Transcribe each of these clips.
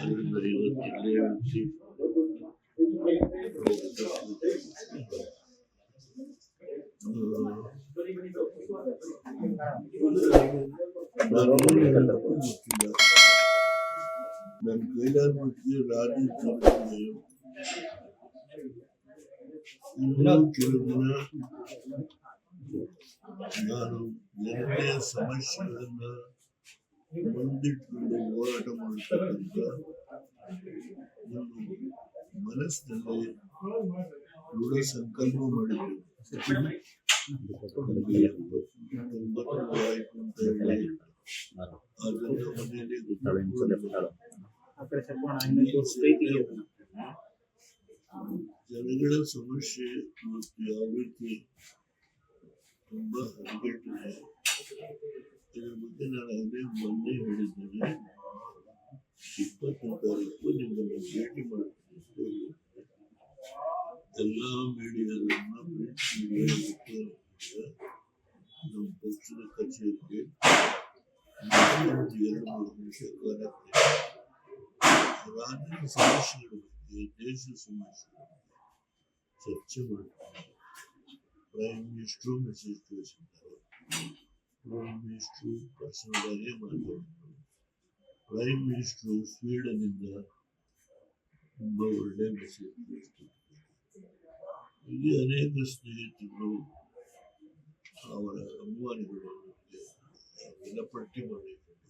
ಅದರಿಂದ ಇವತ್ತು ಇಲ್ಲೇ ಉಳಿಸಿ ನಾನು ಗೊತ್ತಿಲ್ಲ. ನನ್ನ ಕೈಲಾದ ಮಟ್ಟಿಗೆ ರಾಜ್ಯ ಇನ್ನೂ ಕೆಲವು ದಿನ ನಾನು ಜನತೆಯ ಸಮಸ್ಯೆಗಳನ್ನ ಮುಂದಿಟ್ಟುಕೊಂಡು ಹೋರಾಟ ಮಾಡತಕ್ಕಂಥ ಒಂದು ಮನಸ್ಸಿನಲ್ಲಿ ದೃಢ ಸಂಕಲ್ಪ ಮಾಡಿದ್ದೇನೆ. ಆಯ್ತು ಅಂತ ಹೇಳಿ ಅದನ್ನ ಮನೆಯಲ್ಲಿ ಜನಗಳ ಸಮಸ್ಯೆ ಮತ್ತು ಯಾವ ರೀತಿ ತುಂಬಾ ಹದಗೆಟ್ಟಿದೆ ಇದರ ಬಗ್ಗೆ ನಾನು ಅದೇ ಮೊನ್ನೆ ಹೇಳಿದ್ದೇನೆ. 20ನೇ ತಾರೀಕು ನಿಮ್ಮನ್ನು ಭೇಟಿ ಮಾಡ್ತೀನಿ. ಎಲ್ಲ ಮೀಡಿಯಾದನ್ನ ನಮ್ಮ ಪಕ್ಷದ ಕಚೇರಿಗೆ 2-3 ನಿಮಿಷ ಕಾರ್ಯಕ್ರಮ ರಾಜ್ಯದ ಸಮಸ್ಯೆಗಳ ಬಗ್ಗೆ, ದೇಶದ ಸಮಸ್ಯೆಗಳ ಬಗ್ಗೆ ಚರ್ಚೆ ಮಾಡ್ತಾರೆ. ಪ್ರೈಮ್ ಮಿನಿಸ್ಟ್ರು ಮೆಸೇಜ್ ಕಳಿಸಿದ್ದಾರೆ. ಪ್ರೈಮ್ ಮಿನಿಸ್ಟ್ರು ಪರ್ಸನಲ್ ಆಗಿ ಮಾತಾಡಿದ್ರು. ಪ್ರೈಮ್ ಮಿನಿಸ್ಟ್ರು ಸ್ವೀಡನ್ ಇಂದ ತುಂಬಾ ಒಳ್ಳೆ ಮೆಸೇಜ್ ಕಳಿಸ್ತಾರೆ. ಇಲ್ಲಿ ಅನೇಕ ಸ್ನೇಹಿತರು ಅವರ ಅಭಿಮಾನಿಗಳು ಎಲ್ಲ ಪಟ್ಟಿ ಮಾಡಿದ್ದಾರೆ.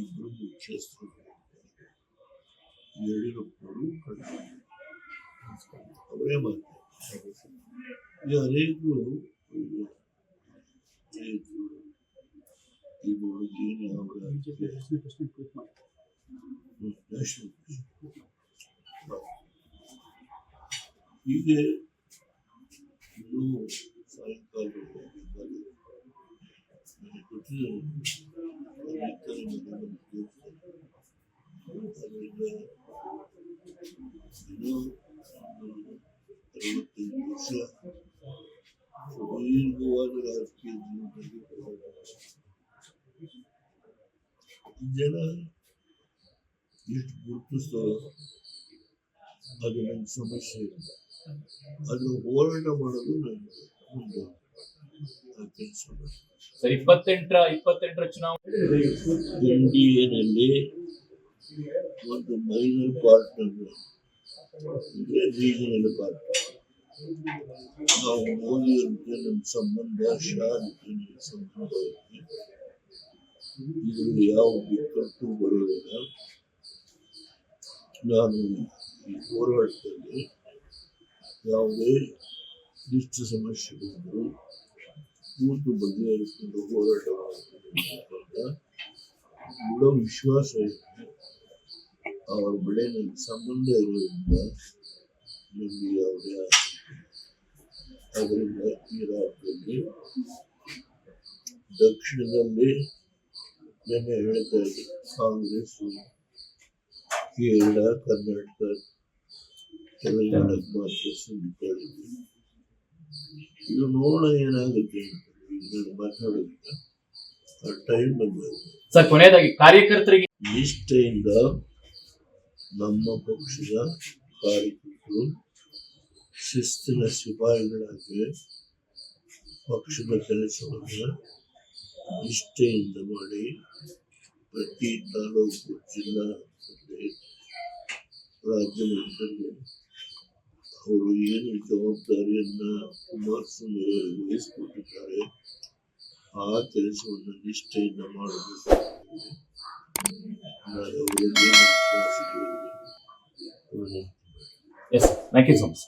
ಇಬ್ಬರು ಮುಖ್ಯಸ್ಥರು ಯಡಿಯೂರಪ್ಪರು ಅವರೇ ಮಾತಾಡ್ತಾರೆ. ಈ ಅನೇಕರು ಈ ಹುಡುಗಿ ಅವರ ಹೀಗೆ ಇನ್ನೂ ಸಾಯಂಕಾಲ ಗೊತ್ತಿದೆ ಇನ್ನೂ 65 ವರ್ಷ ಸುದೀರ್ಘವಾದ ರಾಜಕೀಯ ಜೀವನದಲ್ಲಿ ಜನ ಎಷ್ಟು ಗುರುತಿಸ್ತಾರೋ ಅದು ನನ್ನ ಸಮಸ್ಯೆ ಇಲ್ಲ. ಅದು ಹೋರಾಟ ಮಾಡೋದು ನನ್ನ ಮುಂದೆ ಕೆಲಸ. 28ರ ಚುನಾವಣೆ NDAನಲ್ಲಿ ಒಂದು ಮೈನರ್ ಪಾರ್ಟ್ನರ್ ಅಂದ್ರೆ ರೀಜನಲ್ ಪಾರ್ಟ್ನರ್. ನಾವು ಮೋದಿಯಂತೆ ನಮ್ಮ ಸಂಬಂಧ ಶಾಂತಿ ಸಂಬಂಧ ಇದರಲ್ಲಿ ಯಾವ ಬಿಕ್ಕಟ್ಟು ಬರೋದಿಲ್ಲ. ನಾನು ಈ ಹೋರಾಟದಲ್ಲಿ ಯಾವುದೇ ಕ್ಲಿಷ್ಟ ಸಮಸ್ಯೆಗಳು ಕೂತು ಬಗೆಹರಿಸಿಕೊಂಡು ಹೋರಾಟ ಮಾಡ್ತೀನಿ. ದೃಢ ವಿಶ್ವಾಸ ಇದೆ. ಅವರ ಬಳಿ ನನ್ನ ಸಂಬಂಧ ಇರೋದ್ರಿಂದ ನನಗೆ ಯಾವುದೇ ಅದರಿಂದ ಈ ರಾಜ್ಯದಲ್ಲಿ ದಕ್ಷಿಣದಲ್ಲಿ ನಿನ್ನೆ ಹೇಳ್ತಾ ಇದ್ದೆ ಕಾಂಗ್ರೆಸ್ ಕೇರಳ ಕರ್ನಾಟಕ ತೆಲಂಗಾಣಕ್ಕೆ ಮಾತ್ರ ಸುಮ್ತಾ ಇದ್ವಿ. ಇದು ನೋಡೋಣ ಏನಾಗುತ್ತೆ ಅಂತ ನಾನು ಮಾತಾಡೋದಿಲ್ಲ. ಆ ಟೈಮ್ ಬಂದಾಗ ಕೊನೆಯದಾಗಿ ಕಾರ್ಯಕರ್ತರಿಗೆ ನಿಷ್ಠೆಯಿಂದ ನಮ್ಮ ಪಕ್ಷದ ಕಾರ್ಯಕರ್ತರು ಶಿಸ್ತಿನ ಸಿಪಾಯಿಗಳಾಗಿ ಪಕ್ಷದ ಕೆಲಸವನ್ನು ನಿಷ್ಠೆಯಿಂದ ಮಾಡಿ ಪ್ರತಿ ತಾಲೂಕು ಜಿಲ್ಲಾ ರಾಜ್ಯ ಮಟ್ಟದಲ್ಲಿ ಅವರು ಏನು ಜವಾಬ್ದಾರಿಯನ್ನ ಕುಮಾರಸ್ವಾಮಿ ವಹಿಸಿಕೊಟ್ಟಿದ್ದಾರೆ ಆ ಕೆಲಸವನ್ನು ನಿಷ್ಠೆಯಿಂದ ಮಾಡಬೇಕು. ನಾನು ಅವರಲ್ಲಿ ವಿಶ್ವಾಸ. Yes, thank you so much.